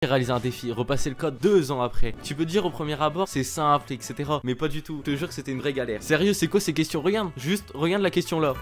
Réaliser un défi, repasser le code 2 ans après. Tu peux dire au premier abord c'est simple etc. Mais pas du tout, je te jure que c'était une vraie galère. Sérieux, c'est quoi ces questions? Regarde, juste regarde la question là.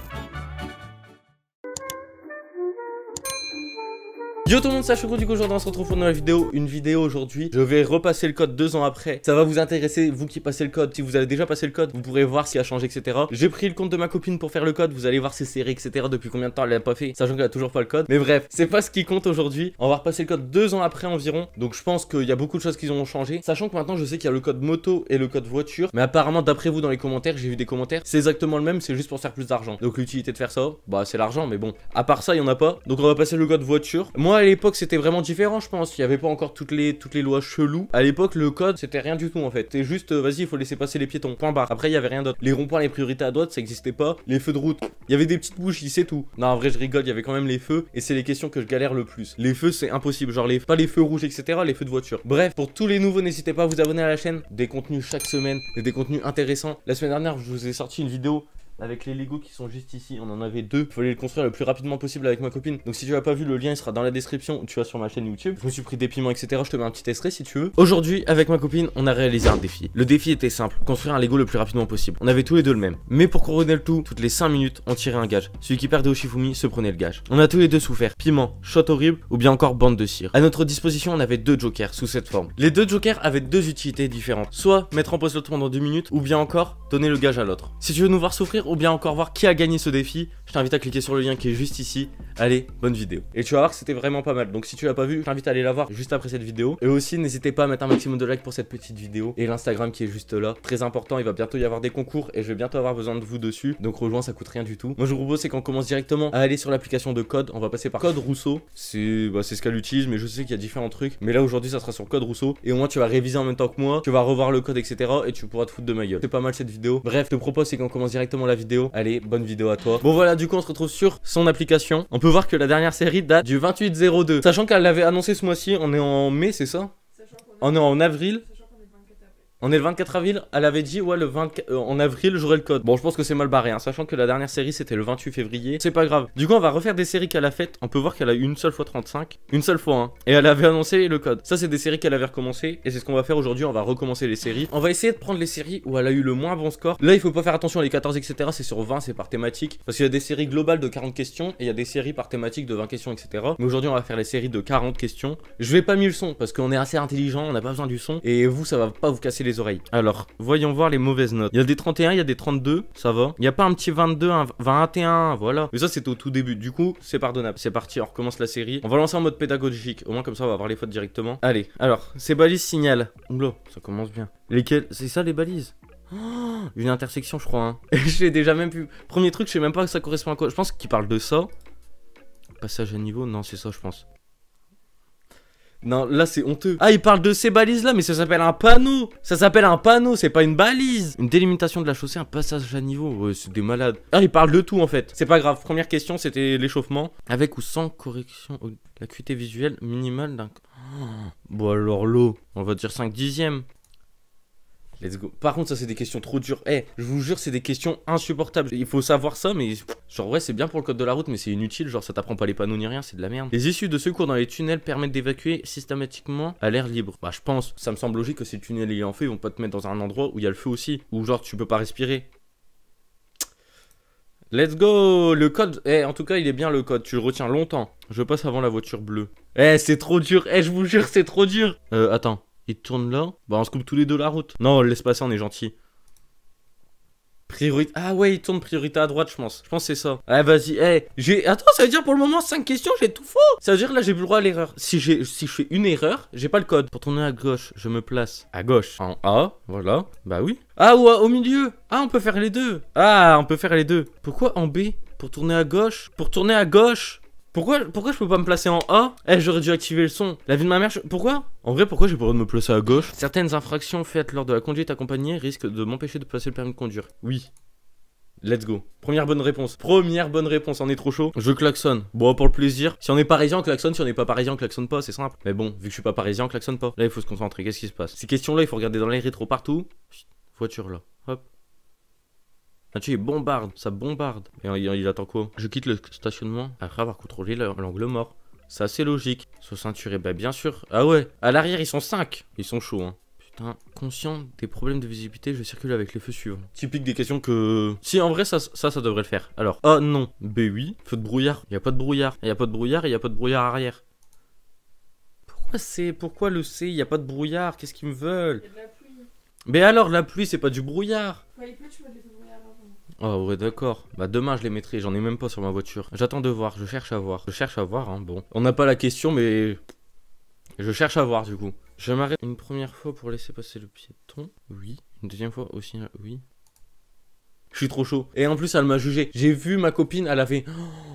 Yo tout le monde, c'est Choco, du coup aujourd'hui on se retrouve pour une nouvelle vidéo, aujourd'hui. Je vais repasser le code 2 ans après. Ça va vous intéresser, vous qui passez le code. Si vous avez déjà passé le code, vous pourrez voir ce qui a changé, etc. J'ai pris le compte de ma copine pour faire le code. Vous allez voir ses séries, etc. Depuis combien de temps elle l'a pas fait, sachant qu'elle a toujours pas le code. Mais bref, c'est pas ce qui compte aujourd'hui. On va repasser le code 2 ans après environ. Donc je pense qu'il y a beaucoup de choses qui ont changé. Sachant que maintenant je sais qu'il y a le code moto et le code voiture. Mais apparemment d'après vous dans les commentaires, j'ai vu des commentaires, c'est exactement le même, c'est juste pour faire plus d'argent. Donc l'utilité de faire ça, bah c'est l'argent, mais bon. À part ça, il y en a pas. Donc on va passer le code voiture. Moi à l'époque c'était vraiment différent, je pense. Il y avait pas encore toutes les lois cheloues. À l'époque, le code, c'était rien du tout en fait. C'était juste, vas-y, il faut laisser passer les piétons. Point barre. Après, il y avait rien d'autre. Les ronds-points, les priorités à droite, ça existait pas. Les feux de route, il y avait des petites bougies, c'est tout. Non, en vrai, je rigole. Il y avait quand même les feux. Et c'est les questions que je galère le plus. Les feux, c'est impossible. Genre, pas les feux rouges, etc. Les feux de voiture. Bref, pour tous les nouveaux, n'hésitez pas à vous abonner à la chaîne. Des contenus chaque semaine. Et des contenus intéressants. La semaine dernière, je vous ai sorti une vidéo avec les Lego qui sont juste ici, on en avait deux. Il fallait le construire le plus rapidement possible avec ma copine. Donc si tu l'as pas vu, le lien il sera dans la description ou tu vas sur ma chaîne YouTube. Je me suis pris des piments, etc. Je te mets un petit extrait si tu veux. Aujourd'hui, avec ma copine, on a réalisé un défi. Le défi était simple, construire un Lego le plus rapidement possible. On avait tous les deux le même. Mais pour couronner le tout, toutes les 5 minutes, on tirait un gage. Celui qui perdait au Shifumi se prenait le gage. On a tous les deux souffert. Piment, shot horrible ou bien encore bande de cire. À notre disposition, on avait deux jokers sous cette forme. Les deux jokers avaient deux utilités différentes. Soit mettre en pause l'autre pendant 2 minutes ou bien encore donner le gage à l'autre. Si tu veux nous voir souffrir ou bien encore voir qui a gagné ce défi, je t'invite à cliquer sur le lien qui est juste ici. Allez, bonne vidéo. Et tu vas voir que c'était vraiment pas mal. Donc si tu l'as pas vu, je t'invite à aller la voir juste après cette vidéo. Et aussi, n'hésitez pas à mettre un maximum de likes pour cette petite vidéo. Et l'Instagram qui est juste là. Très important, il va bientôt y avoir des concours et je vais bientôt avoir besoin de vous dessus. Donc rejoins, ça coûte rien du tout. Moi je vous propose c'est qu'on commence directement à aller sur l'application de Code. On va passer par Code Rousseau. C'est ce qu'elle utilise, mais je sais qu'il y a différents trucs. Mais là aujourd'hui ça sera sur Code Rousseau. Et au moins tu vas réviser en même temps que moi. Tu vas revoir le code, etc. Et tu pourras te foutre de ma gueule. C'est pas mal cette vidéo. Bref, je te propose c'est qu'on commence directement la vidéo. Allez, bonne vidéo à toi. Bon voilà, du coup on se retrouve sur son application. On peut voir que la dernière série date du 28/02. Sachant qu'elle l'avait annoncé ce mois-ci, on est en mai, c'est ça? On est en avril. On est le 24 avril, elle avait dit ouais le 24 en avril j'aurai le code. Bon je pense que c'est mal barré hein, sachant que la dernière série c'était le 28 février. C'est pas grave. Du coup on va refaire des séries qu'elle a faites. On peut voir qu'elle a eu une seule fois 35. Une seule fois hein. Et elle avait annoncé le code. Ça c'est des séries qu'elle avait recommencé. Et c'est ce qu'on va faire aujourd'hui, on va recommencer les séries. On va essayer de prendre les séries où elle a eu le moins bon score. Là il faut pas faire attention, les 14 etc. c'est sur 20, c'est par thématique. Parce qu'il y a des séries globales de 40 questions. Et il y a des séries par thématique de 20 questions etc. Mais aujourd'hui on va faire les séries de 40 questions. Je vais pas mis le son parce qu'on est assez intelligent, on n'a pas besoin du son. Et vous ça va pas vous casser les oreilles. Alors voyons voir les mauvaises notes. Il y a des 31, il y a des 32, ça va. Il n'y a pas un petit 22, un 21, voilà. Mais ça, c'est au tout début. Du coup, c'est pardonnable. C'est parti, on recommence la série. On va lancer en mode pédagogique. Au moins, comme ça, on va voir les fautes directement. Allez, alors, ces balises signalent. Oula, ça commence bien. Lesquelles? C'est ça, les balises? Oh, une intersection, je crois. Hein. Je l'ai déjà même vu. Premier truc, je sais même pas que ça correspond à quoi. Je pense qu'il parle de ça. Passage à niveau, non, c'est ça, je pense. Non, là c'est honteux. Ah, il parle de ces balises là, mais ça s'appelle un panneau. Ça s'appelle un panneau, c'est pas une balise. Une délimitation de la chaussée, un passage à niveau. Ouais, c'est des malades. Ah, il parle de tout en fait. C'est pas grave. Première question, c'était l'échauffement. Avec ou sans correction, l'acuité visuelle minimale d'un... Oh. Bon alors l'eau, on va dire 5 dixièmes. Let's go. Par contre, ça, c'est des questions trop dures. Eh, je vous jure, c'est des questions insupportables. Il faut savoir ça, mais genre, ouais, c'est bien pour le code de la route, mais c'est inutile. Genre, ça t'apprend pas les panneaux ni rien, c'est de la merde. Les issues de secours dans les tunnels permettent d'évacuer systématiquement à l'air libre. Bah, je pense. Ça me semble logique que si le tunnel est en feu, ils vont pas te mettre dans un endroit où il y a le feu aussi. Ou genre, tu peux pas respirer. Let's go. Le code, en tout cas, il est bien le code. Tu le retiens longtemps. Je passe avant la voiture bleue. C'est trop dur. Je vous jure, c'est trop dur. Attends. Il tourne là. Bah on se coupe tous les deux la route. Non, on le laisse passer, on est gentil. Priorité. Ah ouais, il tourne priorité à droite, je pense. Je pense que c'est ça. Ah vas-y, Attends, ça veut dire pour le moment 5 questions, j'ai tout faux. Ça veut dire là j'ai plus le droit à l'erreur. Si je fais une erreur, j'ai pas le code. Pour tourner à gauche, je me place à gauche. En A, voilà. Bah oui. Ah ou au milieu. Ah, on peut faire les deux. Ah, on peut faire les deux. Pourquoi en B? Pour tourner à gauche. Pour tourner à gauche. Pourquoi je peux pas me placer en A? J'aurais dû activer le son. La vie de ma mère, pourquoi? En vrai, pourquoi j'ai pas le droit de me placer à gauche? Certaines infractions faites lors de la conduite accompagnée risquent de m'empêcher de placer le permis de conduire. Oui. Let's go. Première bonne réponse. Première bonne réponse, on est trop chaud. Je klaxonne. Bon, pour le plaisir. Si on est parisien, on klaxonne. Si on n'est pas parisien, on klaxonne pas. C'est simple. Mais bon, vu que je suis pas parisien, on klaxonne pas. Là, il faut se concentrer. Qu'est-ce qui se passe? Ces questions-là, il faut regarder dans les rétros partout. Voiture là. Hop. Ah, tu il bombarde, ça bombarde. Et il attend quoi? Je quitte le stationnement après avoir contrôlé l'angle mort. C'est assez logique. Soit ceinturé, bah bien sûr. Ah ouais, à l'arrière, ils sont 5. Ils sont chauds, hein. Putain, conscient des problèmes de visibilité, je circule avec les feux suivants. Typique des questions que... Si, en vrai, ça devrait le faire. Alors, A, non. B, oui. Feu de brouillard. Il n'y a pas de brouillard. Il n'y a pas de brouillard et il n'y a pas de brouillard arrière. Pourquoi C? Pourquoi le C? Il n'y a pas de brouillard. Qu'est-ce qu'ils me veulent? Il y a de la pluie. Mais alors, la pluie, c'est pas du brouillard. Quand il pleut, tu mets des feux de brouillard avant. Oh ouais, d'accord. Bah demain je les mettrai, j'en ai même pas sur ma voiture. J'attends de voir, je cherche à voir. Je cherche à voir, hein, bon. On n'a pas la question, mais... Je cherche à voir du coup. Je m'arrête une première fois pour laisser passer le piéton. Oui. Une deuxième fois aussi, oui. Je suis trop chaud. Et en plus, elle m'a jugé. J'ai vu ma copine, elle avait...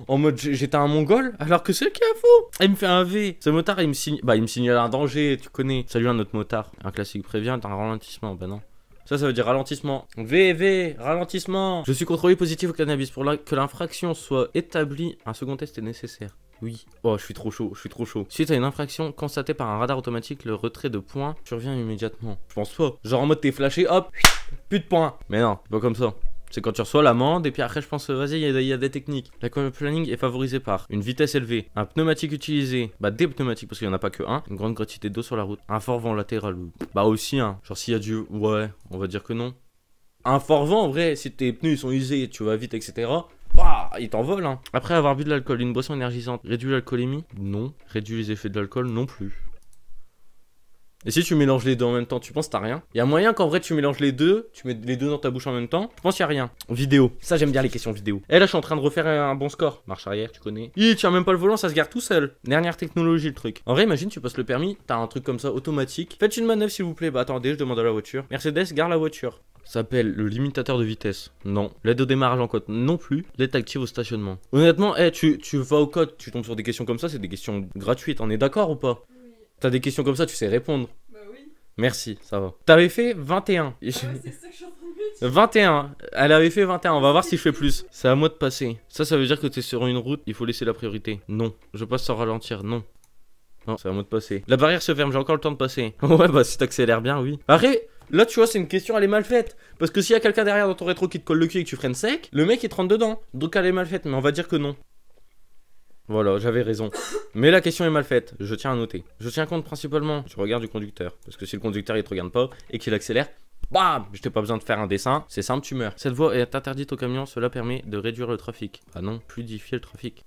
En mode, j'étais un mongol, alors que c'est le qui a faux. Elle me fait un V. Ce motard, il me signe... Bah, il me signale un danger, tu connais. Salut un autre motard. Un classique prévient, t'as un ralentissement. Bah non. Ça veut dire ralentissement. V, ralentissement. Je suis contrôlé positif au cannabis. Pour que l'infraction soit établie, un second test est nécessaire. Oui. Oh, je suis trop chaud, je suis trop chaud. Suite à une infraction constatée par un radar automatique, le retrait de points survient immédiatement. Je pense pas. Genre en mode t'es flashé, hop, plus de points. Mais non, c'est pas comme ça. C'est quand tu reçois l'amende et puis après je pense vas-y il y a des techniques. La planning est favorisée par une vitesse élevée, un pneumatique utilisé, bah des pneumatiques parce qu'il n'y en a pas que un, une grande quantité d'eau sur la route, un fort vent latéral, bah aussi hein, genre s'il y a du... ouais, on va dire que non. Un fort vent en vrai, si tes pneus ils sont usés, tu vas vite etc. Bah, il t'envole hein. Après avoir bu de l'alcool, une boisson énergisante réduit l'alcoolémie? Non. Réduit les effets de l'alcool? Non plus. Et si tu mélanges les deux en même temps, tu penses t'as rien? Il y a moyen qu'en vrai tu mélanges les deux, tu mets les deux dans ta bouche en même temps, je pense qu'il y a rien. Vidéo, ça j'aime bien les questions vidéo. Et là je suis en train de refaire un bon score. Marche arrière, tu connais. Il tient même pas le volant, ça se gare tout seul. Dernière technologie le truc. En vrai imagine tu passes le permis, t'as un truc comme ça automatique. Faites une manœuvre s'il vous plaît. Bah attendez, je demande à la voiture. Mercedes, gare la voiture. Ça s'appelle le limitateur de vitesse. Non. L'aide au démarrage en côte. Non plus. L'aide active au stationnement. Honnêtement, tu vas au code, tu tombes sur des questions comme ça, c'est des questions gratuites. On est d'accord ou pas? Oui. T'as des questions comme ça, tu sais répondre. Bah oui. Merci, ça va. T'avais fait 21. Ah ouais, c'est ça que je suis en train de me dire. 21. Elle avait fait 21. On va voir si je fais plus. C'est à moi de passer. Ça veut dire que t'es sur une route, il faut laisser la priorité. Non. Je passe sans ralentir. Non. Non, c'est à moi de passer. La barrière se ferme, j'ai encore le temps de passer. Ouais, bah si t'accélères bien, oui. Après, là, tu vois, c'est une question, elle est mal faite. Parce que s'il y a quelqu'un derrière dans ton rétro qui te colle le cul et que tu freines sec, le mec il te rentre dedans. Donc elle est mal faite, mais on va dire que non. Voilà, j'avais raison. Mais la question est mal faite, je tiens à noter. Je tiens compte principalement du regard du conducteur. Parce que si le conducteur il te regarde pas et qu'il accélère, bam, je t'ai pas besoin de faire un dessin, c'est simple, tu meurs. Cette voie est interdite aux camions, cela permet de réduire le trafic. Ah non, fluidifier le trafic.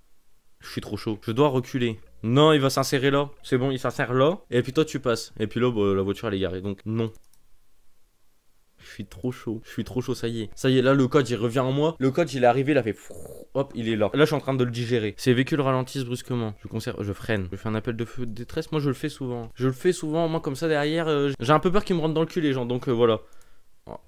Je suis trop chaud, je dois reculer. Non, il va s'insérer là, c'est bon, il s'insère là. Et puis toi tu passes. Et puis là, bah, la voiture elle est garée, donc non. Je suis trop chaud, ça y est. Ça y est, là, le code, il revient en moi. Le code, il est arrivé, il a fait... Hop, il est là. Là, je suis en train de le digérer. Ces véhicules ralentissent brusquement. Je freine. Je fais un appel de feu de détresse. Moi, je le fais souvent. Moi, comme ça, derrière, j'ai un peu peur qu'ils me rentrent dans le cul, les gens. Donc, voilà.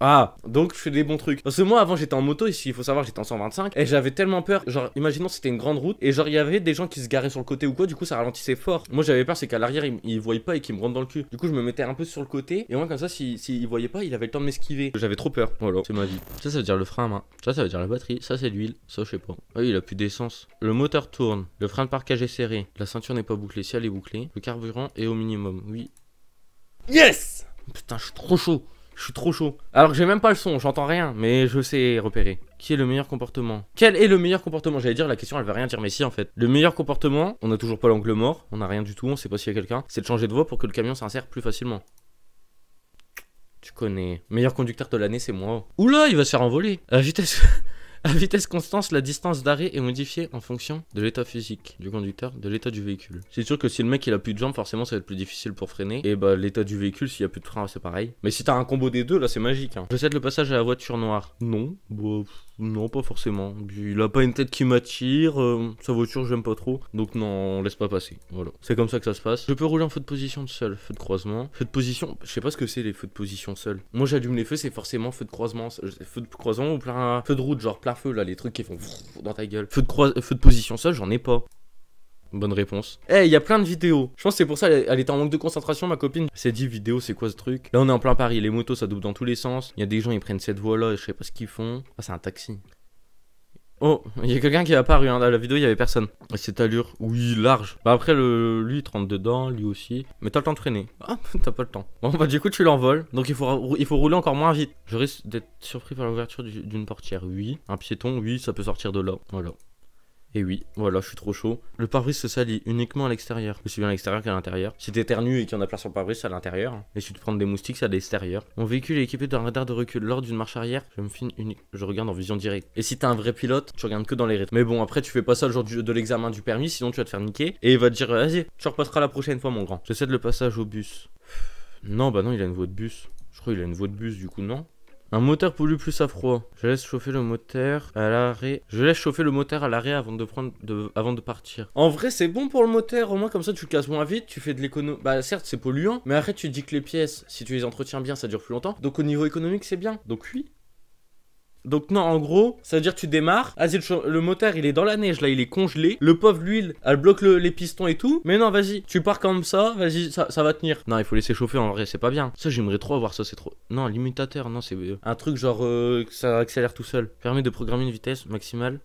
Ah, donc je fais des bons trucs. Parce que moi avant j'étais en moto, ici il faut savoir j'étais en 125 et j'avais tellement peur, genre imaginons c'était une grande route et genre il y avait des gens qui se garaient sur le côté ou quoi, du coup ça ralentissait fort. Moi j'avais peur c'est qu'à l'arrière ils voyaient pas et qu'ils me rentrent dans le cul. Du coup je me mettais un peu sur le côté et moi comme ça s'il voyait pas il avait le temps de m'esquiver. J'avais trop peur, voilà, c'est ma vie. Ça veut dire le frein à main, ça veut dire la batterie, ça c'est l'huile, ça je sais pas. Ah oui il a plus d'essence. Le moteur tourne, le frein de parquage est serré, la ceinture n'est pas bouclée, si elle est bouclée, le carburant est au minimum, oui. Yes. Putain je suis trop chaud. Je suis trop chaud. Alors que j'ai même pas le son, j'entends rien, mais je sais repérer. Qui est le meilleur comportement? Quel est le meilleur comportement? J'allais dire la question elle va rien dire, mais si en fait. Le meilleur comportement, on a toujours pas l'angle mort, on a rien du tout, on sait pas s'il y a quelqu'un. C'est de changer de voie pour que le camion s'insère plus facilement. Tu connais. Meilleur conducteur de l'année c'est moi. Oula il va se faire envoler. À vitesse... À vitesse constante, la distance d'arrêt est modifiée en fonction de l'état physique du conducteur, de l'état du véhicule. C'est sûr que si le mec il a plus de jambes, forcément ça va être plus difficile pour freiner. Et bah l'état du véhicule, s'il y a plus de frein, c'est pareil. Mais si t'as un combo des deux, là c'est magique. Hein. Je cède le passage à la voiture noire. Non, bah, non pas forcément. Il a pas une tête qui m'attire, sa voiture j'aime pas trop. Donc non, on laisse pas passer. Voilà. C'est comme ça que ça se passe. Je peux rouler en feu de position seul, feu de croisement. Feu de position, je sais pas ce que c'est les feux de position seul. Moi j'allume les feux, c'est forcément feu de croisement. Feu de croisement ou plein feu de route, genre plein feu là, les trucs qui font dans ta gueule. Feu de position seul, j'en ai pas. Bonne réponse. Eh, il y a plein de vidéos. Je pense que c'est pour ça elle était en manque de concentration, ma copine. C'est dit vidéo, c'est quoi ce truc? Là, on est en plein Paris. Les motos, ça double dans tous les sens. Il y a des gens, ils prennent cette voie-là, je sais pas ce qu'ils font. Ah, c'est un taxi. Oh, il y a quelqu'un qui est apparu. Hein. Dans la vidéo, il y avait personne. Et cette allure, oui, large. Bah, après, lui, il te rentre dedans, lui aussi. Mais t'as le temps de freiner. Ah, t'as pas le temps. Bon, bah, du coup, tu l'envoles. Donc, il faut rouler encore moins vite. Je risque d'être surpris par l'ouverture d'une portière. Oui. Un piéton, oui, ça peut sortir de là. Voilà. Et oui, voilà, je suis trop chaud. Le pare-brise se salit uniquement à l'extérieur. Aussi bien à l'extérieur qu'à l'intérieur. Si t'éternues et qu'il y en a plein sur le pare-brise, c'est à l'intérieur. Et si tu te prends des moustiques, c'est à l'extérieur. Mon véhicule est équipé d'un radar de recul. Lors d'une marche arrière, je regarde en vision directe. Et si t'es un vrai pilote, tu regardes que dans les rétros. Mais bon, après, tu fais pas ça le jour de l'examen du permis, sinon tu vas te faire niquer. Et il va te dire, vas-y, tu repasseras la prochaine fois, mon grand. J'essaie de le passage au bus. Non, bah non, il a une voie de bus. Je crois qu'il a une voie de bus, du coup, non. Un moteur pollue plus à froid. Je laisse chauffer le moteur à l'arrêt. Je laisse chauffer le moteur à l'arrêt avant de partir. En vrai, c'est bon pour le moteur. Au moins, comme ça, tu le casses moins vite. Tu fais de l'économie. Bah, certes, c'est polluant. Mais après, tu dis que les pièces, si tu les entretiens bien, ça dure plus longtemps. Donc, au niveau économique, c'est bien. Donc, oui. Donc non, en gros, ça veut dire que tu démarres, vas-y, le moteur il est dans la neige là, il est congelé, le pauvre l'huile, elle bloque les pistons et tout, mais non, vas-y, tu pars comme ça, vas-y, ça va tenir. Non, il faut laisser chauffer en vrai, c'est pas bien. Ça, j'aimerais trop avoir ça, c'est trop... Non, l'imitateur, non, c'est un truc genre que ça accélère tout seul. Permet de programmer une vitesse maximale.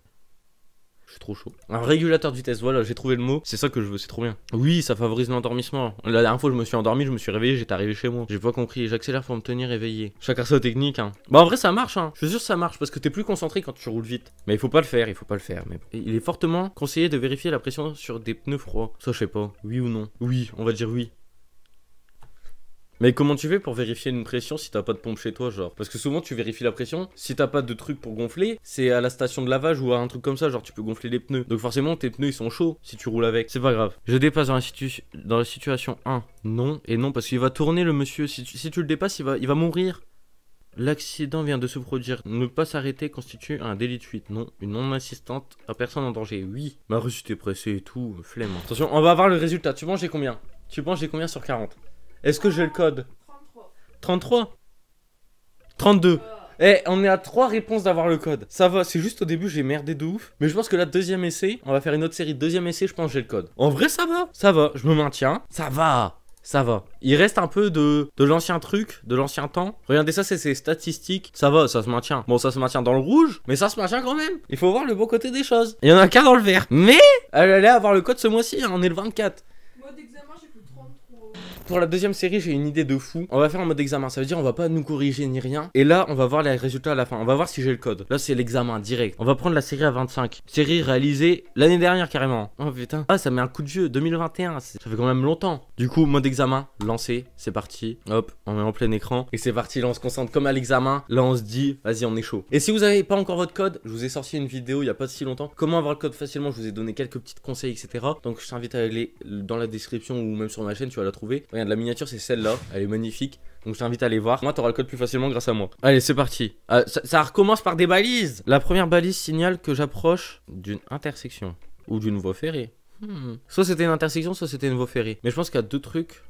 Je suis trop chaud. Un régulateur de vitesse, voilà, j'ai trouvé le mot. C'est ça que je veux, c'est trop bien. Oui, ça favorise l'endormissement. La dernière fois, je me suis endormi, je me suis réveillé, j'étais arrivé chez moi. J'ai pas compris, j'accélère pour me tenir éveillé. Chacun sa technique, hein. Bah, en vrai, ça marche, hein. Je suis sûr que ça marche parce que t'es plus concentré quand tu roules vite. Mais il faut pas le faire, il faut pas le faire. Mais il est fortement conseillé de vérifier la pression sur des pneus froids. Ça, je sais pas. Oui ou non? Oui, on va dire oui. Mais comment tu fais pour vérifier une pression si t'as pas de pompe chez toi, genre? Parce que souvent tu vérifies la pression, si t'as pas de truc pour gonfler, c'est à la station de lavage ou à un truc comme ça, genre tu peux gonfler les pneus. Donc forcément tes pneus ils sont chauds si tu roules avec, c'est pas grave. Je dépasse dans la situation 1, non, et non parce qu'il va tourner le monsieur, si tu le dépasses il va mourir. L'accident vient de se produire. Ne pas s'arrêter constitue un délit de fuite. Non. Une non-assistante à personne en danger. Oui. Ma reçu t'es pressé et tout, flemme. Attention, on va avoir le résultat. Tu penses j'ai combien? Tu penses j'ai combien sur 40? Est-ce que j'ai le code? 33. 33? 32. Eh, on est à 3 réponses d'avoir le code. Ça va, c'est juste au début j'ai merdé de ouf. Mais je pense que là, deuxième essai, on va faire une autre série. Deuxième essai, je pense que j'ai le code. En vrai, ça va. Ça va, je me maintiens. Ça va. Ça va. Il reste un peu de l'ancien truc, de l'ancien temps. Regardez ça, c'est ses statistiques. Ça va, ça se maintient. Bon, ça se maintient dans le rouge, mais ça se maintient quand même. Il faut voir le bon côté des choses. Il y en a qu'un dans le vert. Mais elle allait avoir le code ce mois-ci, hein, on est le 24. Mode examen, j'ai plus 33. Pour la deuxième série, j'ai une idée de fou. On va faire en mode examen. Ça veut dire on va pas nous corriger ni rien. Et là, on va voir les résultats à la fin. On va voir si j'ai le code. Là, c'est l'examen direct. On va prendre la série à 25. Série réalisée l'année dernière carrément. Oh putain. Ah, ça met un coup de vieux. 2021. Ça fait quand même longtemps. Du coup, mode examen. Lancé. C'est parti. Hop, on met en plein écran. Et c'est parti. Là, on se concentre comme à l'examen. Là, on se dit, vas-y, on est chaud. Et si vous avez pas encore votre code, je vous ai sorti une vidéo il y a pas si longtemps. Comment avoir le code facilement. Je vous ai donné quelques petits conseils, etc. Donc, je t'invite à aller dans la description ou même sur ma chaîne. Tu vas la trouver. Regarde, la miniature, c'est celle-là, elle est magnifique. Donc je t'invite à aller voir. Moi, t'auras le code plus facilement grâce à moi. Allez, c'est parti. Ça recommence par des balises. La première balise signale que j'approche d'une intersection ou d'une voie ferrée. Soit c'était une intersection, soit c'était une voie ferrée. Mais je pense qu'il y a deux trucs.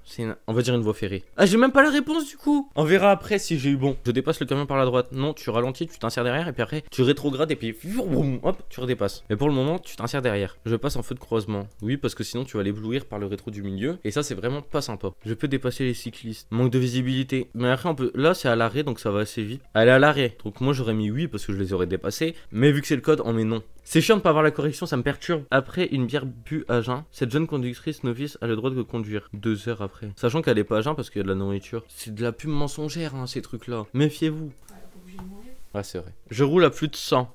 On va dire une voie ferrée. Ah, j'ai même pas la réponse du coup. On verra après si j'ai eu bon. Je dépasse le camion par la droite. Non, tu ralentis, tu t'insères derrière et puis après tu rétrogrades et puis hop, tu redépasses. Mais pour le moment, tu t'insères derrière. Je passe en feu de croisement. Oui, parce que sinon tu vas l'éblouir par le rétro du milieu. Et ça, c'est vraiment pas sympa. Je peux dépasser les cyclistes. Manque de visibilité. Mais après, on peut. Là, c'est à l'arrêt donc ça va assez vite. Elle est à l'arrêt. Donc moi, j'aurais mis oui parce que je les aurais dépassés. Mais vu que c'est le code, on met non. C'est chiant de pas avoir la correction, ça me perturbe. Après une bière bue à jeun, cette jeune conductrice novice a le droit de conduire 2 heures après. Sachant qu'elle est pas à jeun parce qu'il y a de la nourriture. C'est de la pub mensongère, hein, ces trucs-là. Méfiez-vous. Ouais, c'est vrai. Je roule à plus de 100.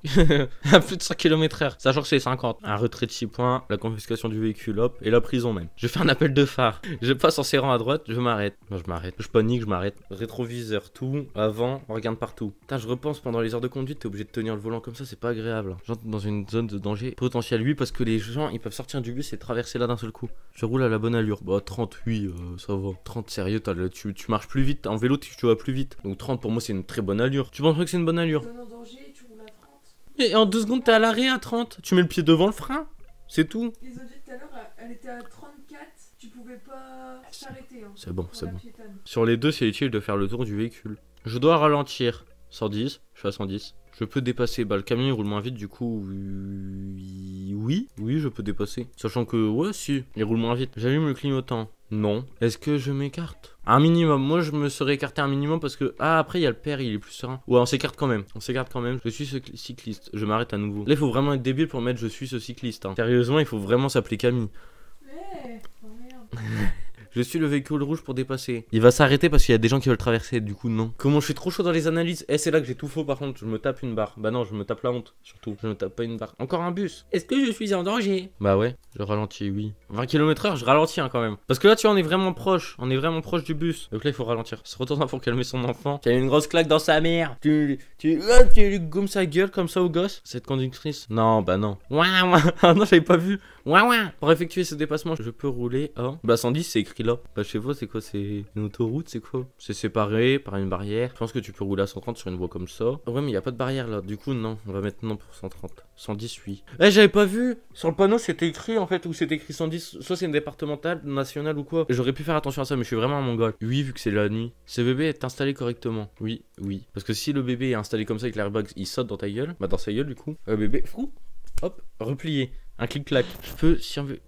À plus de 100 km/h. Sachant que c'est 50. Un retrait de 6 points, la confiscation du véhicule, hop, et la prison même. Je fais un appel de phare. Je passe en serrant à droite, je m'arrête. Moi, je m'arrête. Je panique, je m'arrête. Rétroviseur, tout. Avant, on regarde partout. Putain, je repense pendant les heures de conduite, t'es obligé de tenir le volant comme ça, c'est pas agréable. J'entre dans une zone de danger potentiel, oui, parce que les gens, ils peuvent sortir du bus et traverser là d'un seul coup. Je roule à la bonne allure. Bah, 30, oui, ça va. 30, sérieux, tu marches plus vite. En vélo, tu vas plus vite. Donc 30, pour moi, c'est une très bonne allure. Tu penses que c'est une bonne allure? En danger, tu roules à 30. Et en 2 secondes, t'es à l'arrêt à 30. Tu mets le pied devant le frein. C'est tout. Les autres tout à l'heure, elle était à 34. Tu pouvais pas t'arrêter. Hein, c'est bon, c'est bon. Piétonne. Sur les deux, c'est utile de faire le tour du véhicule. Je dois ralentir. 110, je suis à 110. Je peux dépasser. Bah, le camion il roule moins vite, du coup. Oui, je peux dépasser. Sachant que, ouais, si, il roule moins vite. J'allume le clignotant. Non. Est-ce que je m'écarte? Un minimum. Moi, je me serais écarté un minimum parce que. Ah, après, il y a le père, il est plus serein. Ouais, on s'écarte quand même. Je suis ce cycliste. Je m'arrête à nouveau. Là, il faut vraiment être débile pour mettre je suis ce cycliste. Hein. Sérieusement, il faut vraiment s'appeler Camille. Oh merde. Je suis le véhicule rouge pour dépasser. Il va s'arrêter parce qu'il y a des gens qui veulent traverser, du coup non. Comment je suis trop chaud dans les analyses. C'est là que j'ai tout faux par contre, je me tape une barre. Bah non, je me tape la honte, surtout. Je me tape pas une barre. Encore un bus. Est-ce que je suis en danger? Bah ouais, je ralentis, oui. 20 km/h, je ralentis quand même. Parce que là, tu vois, on est vraiment proche. On est vraiment proche du bus. Donc là, il faut ralentir. Se retourne pour calmer son enfant. Qui a une grosse claque dans sa mère. Tu lui gommes sa gueule comme ça au gosse. Cette conductrice. Non, bah non. Ouah, ouah. Ah non, j'avais pas vu. Ouah, ouah. Pour effectuer ce dépassement, je peux rouler à... Bah 110, c'est écrit là. Bah chez vous, c'est quoi? C'est une autoroute, c'est quoi? C'est séparé par une barrière. Je pense que tu peux rouler à 130 sur une voie comme ça. Ouais, mais il y a pas de barrière là. Du coup, non. On va mettre non pour 130. 110, oui. Eh, j'avais pas vu. Sur le panneau, c'était écrit en fait, où c'était écrit 110. Soit c'est une départementale, nationale ou quoi. J'aurais pu faire attention à ça, mais je suis vraiment un mongol. Oui, vu que c'est la nuit. Ce bébé est installé correctement. Oui, oui. Parce que si le bébé est installé comme ça avec l'airbag, il saute dans ta gueule. Bah dans sa gueule, du coup. Bébé, frou. Hop, replié. Un clic-clac. Je peux, si on veut...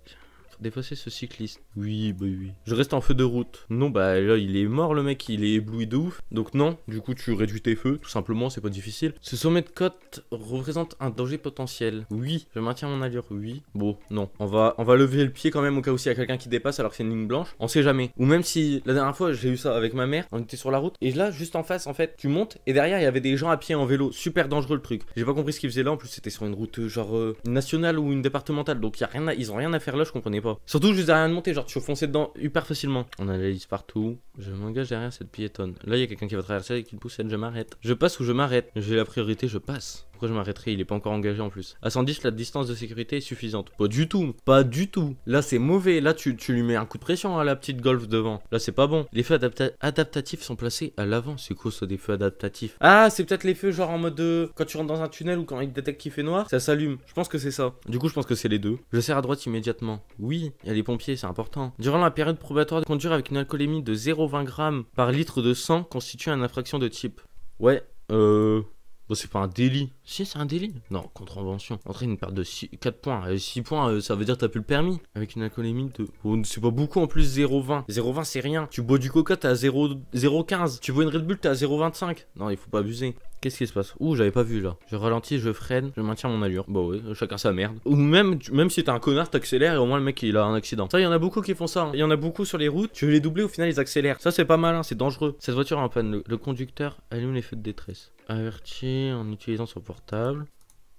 dépasser ce cycliste. Oui, bah oui. Je reste en feu de route. Non, bah là, il est mort, le mec, il est ébloui de ouf. Donc non, du coup, tu réduis tes feux, tout simplement, c'est pas difficile. Ce sommet de côte représente un danger potentiel. Oui, je maintiens mon allure, oui. Bon, non. On va lever le pied quand même au cas où s'il y a quelqu'un qui dépasse alors que c'est une ligne blanche. On sait jamais. Ou même si, la dernière fois, j'ai eu ça avec ma mère, on était sur la route, et là, juste en face, en fait, tu montes, et derrière, il y avait des gens à pied en vélo. Super dangereux le truc. J'ai pas compris ce qu'ils faisaient là, en plus, c'était sur une route, genre, une nationale ou une départementale. Donc, ils ont rien à faire là, je comprenais pas. Surtout juste derrière de monter, genre tu fonçais dedans hyper facilement. On analyse partout. Je m'engage derrière cette piétonne. Là il y a quelqu'un qui va traverser avec une poussette, je m'arrête. Je passe ou je m'arrête. J'ai la priorité, je passe. Pourquoi je m'arrêterai? Il est pas encore engagé en plus. À 110, la distance de sécurité est suffisante. Pas du tout. Pas du tout. Là c'est mauvais. Là tu lui mets un coup de pression à la petite Golf devant. Là c'est pas bon. Les feux adaptatifs sont placés à l'avant. C'est quoi ça, des feux adaptatifs? Ah, c'est peut-être les feux genre en mode de... Quand tu rentres dans un tunnel ou quand il détecte qu'il fait noir, ça s'allume. Je pense que c'est ça. Du coup je pense que c'est les deux. Je serre à droite immédiatement. Oui, il y a les pompiers, c'est important. Durant la période probatoire de conduire avec une alcoolémie de 0,20 g par litre de sang constitue une infraction de type. Ouais, bon, c'est pas un délit. Si, c'est un délit. Non, contravention. Entraîne une perte de 4 points. 6 points, ça veut dire que t'as plus le permis. Avec une alcoolémie de... Oh, c'est pas beaucoup en plus, 0,20. 0,20, c'est rien. Tu bois du coca, t'es à 0,15. Tu bois une Red Bull, t'es à 0,25. Non, il faut pas abuser. Qu'est-ce qui se passe? Ouh, j'avais pas vu là. Je ralentis, je freine, je maintiens mon allure. Bah ouais, chacun sa merde. Ou même si t'es un connard, t'accélères et au moins le mec il a un accident. Ça, il y en a beaucoup qui font ça. Il y en a beaucoup sur les routes. Tu veux les doubler, au final ils accélèrent. Ça, c'est pas mal, hein, c'est dangereux. Cette voiture est en panne. Le conducteur allume les feux de détresse. Averti en utilisant son portable.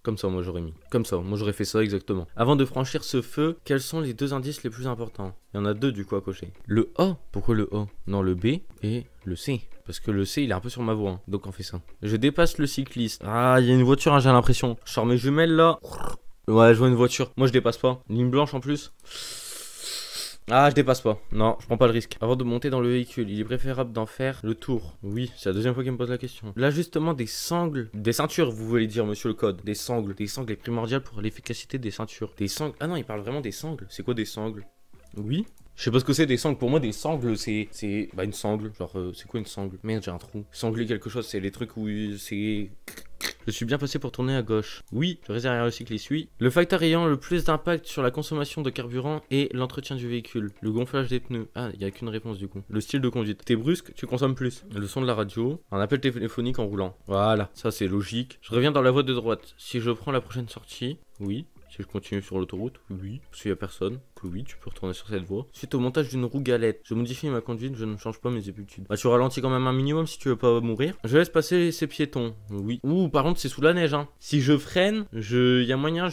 Comme ça, moi j'aurais mis. Comme ça, moi j'aurais fait ça exactement. Avant de franchir ce feu, quels sont les deux indices les plus importants? Il y en a deux du coup à cocher. Le A. Pourquoi le A? Non, le B et le C. Parce que le C il est un peu sur ma voie, hein. Donc on fait ça. Je dépasse le cycliste. Ah, il y a une voiture, hein, j'ai l'impression. Je sors mes jumelles là. Ouais, je vois une voiture. Moi je dépasse pas. Ligne blanche en plus. Ah, je dépasse pas. Non, je prends pas le risque. Avant de monter dans le véhicule, il est préférable d'en faire le tour. Oui, c'est la deuxième fois qu'il me pose la question. L'ajustement des sangles. Des ceintures, vous voulez dire, monsieur le code. Des sangles. Des sangles est primordial pour l'efficacité des ceintures. Des sangles. Ah non, il parle vraiment des sangles. C'est quoi des sangles? Oui. Je sais pas ce que c'est des sangles. Pour moi, des sangles, c'est. Bah, une sangle. Genre, c'est quoi une sangle? Merde, j'ai un trou. Sangler quelque chose, c'est les trucs où c'est. Je suis bien passé pour tourner à gauche. Oui, je reste derrière le cycliste, oui. Le facteur ayant le plus d'impact sur la consommation de carburant est l'entretien du véhicule. Le gonflage des pneus. Ah, il n'y a qu'une réponse du coup. Le style de conduite. T'es brusque, tu consommes plus. Le son de la radio. Un appel téléphonique en roulant. Voilà, ça c'est logique. Je reviens dans la voie de droite. Si je prends la prochaine sortie, oui. Si je continue sur l'autoroute, oui. S'il n'y a personne, que oui, tu peux retourner sur cette voie. Suite au montage d'une roue galette, je modifie ma conduite, je ne change pas mes habitudes. Bah, tu ralentis quand même un minimum si tu veux pas mourir. Je laisse passer ces piétons, oui. Ouh, par contre, c'est sous la neige, hein. Si je freine, il y a moyen,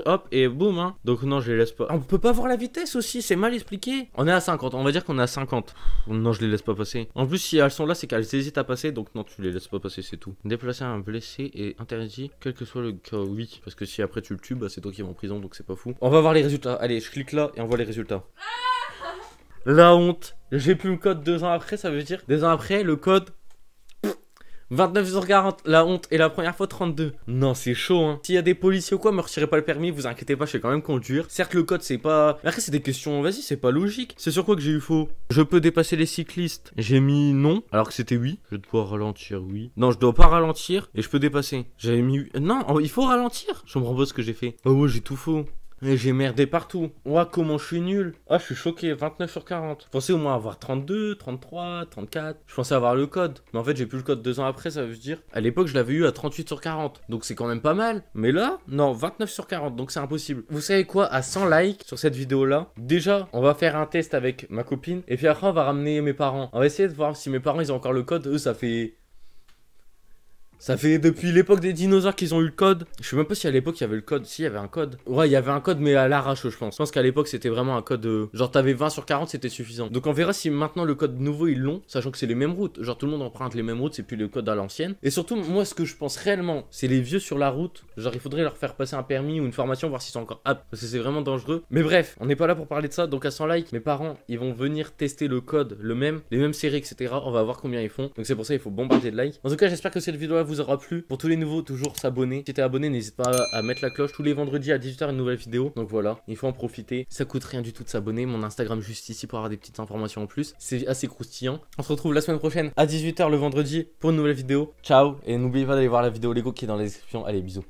hop, et boum, hein. Donc, non, je les laisse pas. On peut pas voir la vitesse aussi, c'est mal expliqué. On est à 50, on va dire qu'on est à 50. Non, je les laisse pas passer. En plus, si elles sont là, c'est qu'elles hésitent à passer, donc non, tu les laisses pas passer, c'est tout. Déplacer un blessé est interdit, quel que soit le cas, oui. Parce que si après tu le tues, bah c'est toi qui vas en prison, donc c'est pas fou. On va voir les résultats. Allez, je clique là et on voit les résultats. La honte. J'ai plus le code 2 ans après, ça veut dire 2 ans après, le code 29h40, la honte. Et la première fois 32. Non, c'est chaud, hein. S'il y a des policiers ou quoi, me retirez pas le permis, vous inquiétez pas, je sais quand même conduire. Certes, le code c'est pas. Mais après, c'est des questions, vas-y, c'est pas logique. C'est sur quoi que j'ai eu faux? Je peux dépasser les cyclistes. J'ai mis non, alors que c'était oui. Je dois ralentir, oui. Non, je dois pas ralentir et je peux dépasser. J'avais mis. Non, il faut ralentir. Je comprends pas ce que j'ai fait. Oh ouais, j'ai tout faux. Et j'ai merdé partout. Ouah, comment je suis nul. Ah, je suis choqué. 29 sur 40. Je pensais au moins avoir 32, 33, 34. Je pensais avoir le code. Mais en fait, j'ai plus le code 2 ans après, ça veut dire. À l'époque, je l'avais eu à 38 sur 40. Donc c'est quand même pas mal. Mais là, non, 29 sur 40. Donc c'est impossible. Vous savez quoi? À 100 likes sur cette vidéo-là, déjà, on va faire un test avec ma copine. Et puis après, on va ramener mes parents. On va essayer de voir si mes parents, ils ont encore le code. Eux, ça fait depuis l'époque des dinosaures qu'ils ont eu le code. Je sais même pas si à l'époque il y avait le code. Si, il y avait un code. Ouais, il y avait un code, mais à l'arrache, je pense. Je pense qu'à l'époque c'était vraiment un code. Genre, t'avais 20 sur 40, c'était suffisant. Donc, on verra si maintenant le code nouveau ils l'ont, sachant que c'est les mêmes routes. Genre, tout le monde emprunte les mêmes routes, c'est plus le code à l'ancienne. Et surtout, moi, ce que je pense réellement, c'est les vieux sur la route. Genre, il faudrait leur faire passer un permis ou une formation, voir s'ils sont encore aptes. Parce que c'est vraiment dangereux. Mais bref, on n'est pas là pour parler de ça. Donc, à 100 likes, mes parents, ils vont venir tester le code, le même, les mêmes séries, etc. On va voir combien ils font. Donc, c'est pour ça qu'il faut bombarder de likes. En tout cas, j'espère que cette vidéo-là vous aura plu. Pour tous les nouveaux, toujours s'abonner. Si t'es abonné, n'hésite pas à mettre la cloche. Tous les vendredis à 18 h une nouvelle vidéo. Donc voilà, il faut en profiter. Ça coûte rien du tout de s'abonner. Mon Instagram juste ici pour avoir des petites informations en plus. C'est assez croustillant. On se retrouve la semaine prochaine à 18 h le vendredi pour une nouvelle vidéo. Ciao, et n'oubliez pas d'aller voir la vidéo Lego qui est dans la description. Allez, bisous.